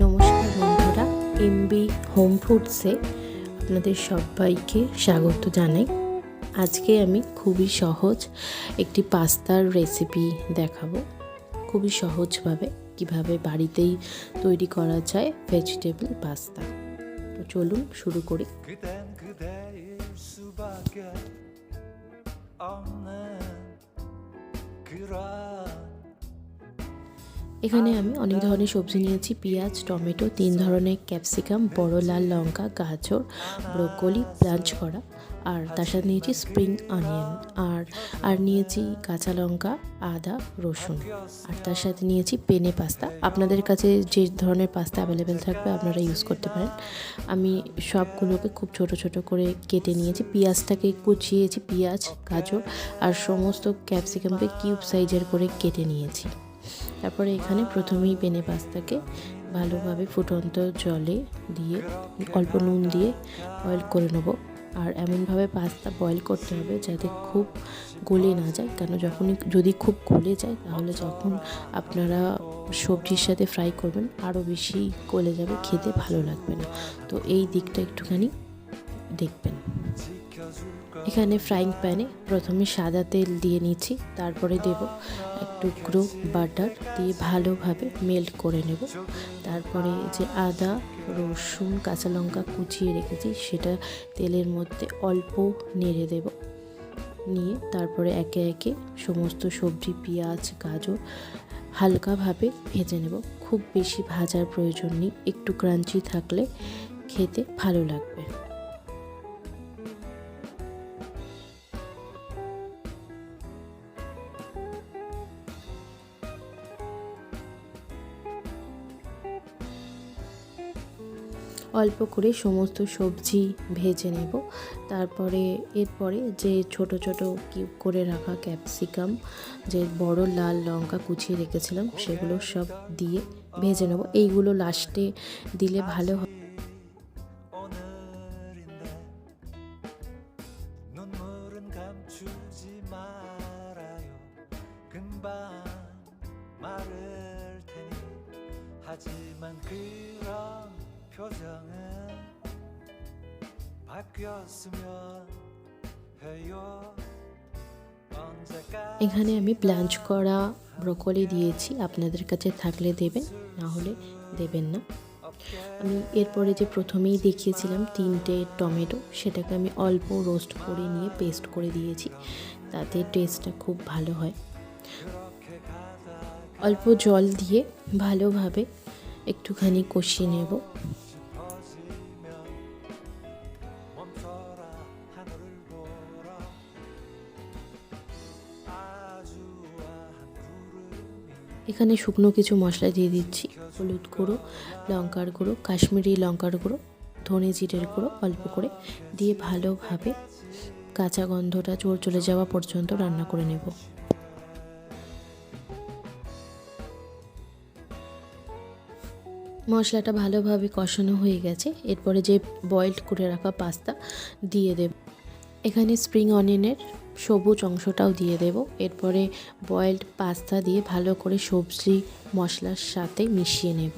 নমস্কার বন্ধুরা, MB home ফুডসে আপনাদের সবাইকে স্বাগত জানাই। আজকে আমি খুবই সহজ একটি পাস্তার রেসিপি দেখাবো। খুবই সহজভাবে কিভাবে বাড়িতেই তৈরি করা যায় ভেজিটেবল পাস্তা। তো চলুন শুরু করি। এখানে আমি অনেক ধরনের সবজি নিয়েছি। পেঁয়াজ, টমেটো, 3 ধরনের ক্যাপসিকাম, বড় লাল লঙ্কা, গাজর, ব্রোকলি ব্লাঞ্চ করা, আর তার সাথে নিয়েছি স্প্রিং অনিয়ন, আর নিয়েছি কাঁচা লঙ্কা, আদা, রসুন, আর তার সাথে নিয়েছি পেনে পাস্তা। আপনাদের কাছে যে ধরনের পাস্তা অ্যাভেলেবেল থাকবে আপনারা ইউজ করতে পারেন। আমি সবগুলোকে খুব ছোট ছোট করে কেটে নিয়েছি। পেঁয়াজটাকে কুচিয়েছি, পেঁয়াজ, গাজর আর সমস্ত ক্যাপসিকামকে কিউব সাইজের করে কেটে নিয়েছি। তারপরে এখানে প্রথমেই পেনে পাস্তাকে ভালোভাবে ফুটন্ত জলে দিয়ে অল্প নুন দিয়ে বয়েল করে নেব। আর এমনভাবে পাস্তা বয়েল করতে হবে যাতে খুব গলে না যায়, কেন যদি খুব গলে যায় তাহলে যখন আপনারা সবজির সাথে ফ্রাই করবেন আরও বেশি গলে যাবে, খেতে ভালো লাগবে না। তো এই দিকটা একটুখানি দেখবেন। এখানে ফ্রাইং প্যানে প্রথমে সাদা তেল দিয়ে নিচ্ছি, তারপরে দেব এক টুকরো বাটার দিয়ে ভালোভাবে মেল্ট করে নেব। তারপরে যে আদা, রসুন, কাঁচা লঙ্কা কুচিয়ে রেখেছি সেটা তেলের মধ্যে অল্প নেড়ে দেব। নিয়ে তারপরে একে একে সমস্ত সবজি, পেঁয়াজ, গাজর হালকাভাবে ভেজে নেব। খুব বেশি ভাজার প্রয়োজন নেই, একটু ক্রাঞ্চি থাকলে খেতে ভালো লাগবে। অল্প করে সমস্ত সবজি ভেজে নেব। এরপরে যে ছোট ছোট কিউব করে রাখা ক্যাপসিকাম, যে বড় লাল লঙ্কা কুচিয়ে রেখেছিলাম সেগুলো সব দিয়ে ভেজে নেব। এইগুলো লাস্টে দিলে ভালো হয়। এখানে আমি ব্লাঞ্চ করা ব্রোকলি দিয়েছি, আপনাদের কাছে থাকলে দেবেন, না হলে দেবেন না। আমি এরপরে যে প্রথমেই দেখিয়েছিলাম 3টে টমেটো, সেটাকে আমি অল্প রোস্ট করে নিয়ে পেস্ট করে দিয়েছি, তাতে টেস্টটা খুব ভালো হয়। অল্প জল দিয়ে ভালোভাবে একটুখানি কষিয়ে নেব। এখানে শুকনো কিছু মশলা দিয়ে দিচ্ছি। হলুদ গুঁড়ো, লঙ্কার গুঁড়ো, কাশ্মীরি লঙ্কার গুঁড়ো, ধনে জিরের গুঁড়ো অল্প করে দিয়ে ভালোভাবে কাঁচা গন্ধটা চলে যাওয়া পর্যন্ত রান্না করে নেব। মশলাটা ভালোভাবে কষানো হয়ে গেছে। এরপরে যে বয়েলড করে রাখা পাস্তা দিয়ে দেব। এখানে স্প্রিং অনিয়নের সবুজ অংশটাও দিয়ে দেব। এরপরে বয়েলড পাস্তা দিয়ে ভালো করে সবজি মশলার সাথে মিশিয়ে নেব।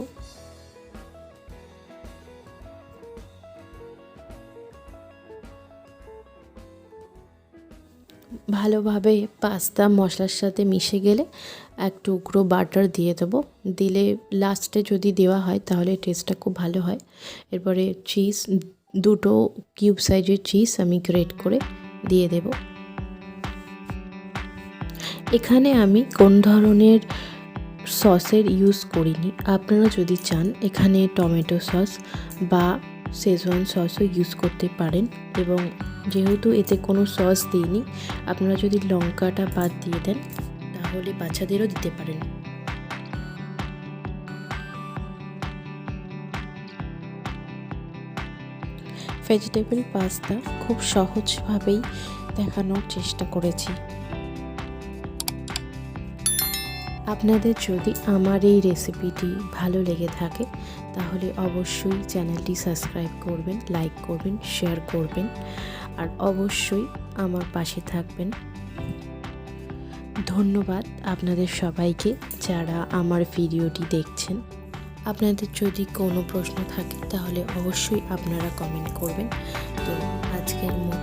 ভালোভাবে পাস্তা মশলার সাথে মিশে গেলে এক টুকরো বাটার দিয়ে দেবো। দিলে লাস্টে যদি দেওয়া হয় তাহলে টেস্টটা খুব ভালো হয়। এরপরে চিজ, 2টো কিউব সাইজের চিজ আমি গ্রেট করে দিয়ে দেব। এখানে আমি কোন ধরনের সসের ইউজ করিনি, আপনারা যদি চান এখানে টমেটো সস বা শেজওয়ান সসও ইউজ করতে পারেন। এবং যেহেতু এতে কোনো সস দিইনি, আপনারা যদি লঙ্কাটা বাদ দিয়ে দেন তাহলে বাচ্চাদেরও দিতে পারেন। ভেজিটেবল পাস্তা খুব সহজভাবেই দেখানোর চেষ্টা করেছি। আপনাদের যদি আমার এই রেসিপিটি ভালো লেগে থাকে তাহলে অবশ্যই চ্যানেলটি সাবস্ক্রাইব করবেন, লাইক করবেন, শেয়ার করবেন, আর অবশ্যই আমার পাশে থাকবেন। ধন্যবাদ আপনাদের সবাইকে যারা আমার ভিডিওটি দেখছেন। আপনাদের যদি কোনো প্রশ্ন থাকে তাহলে অবশ্যই আপনারা কমেন্ট করবেন। তো আজকের মতো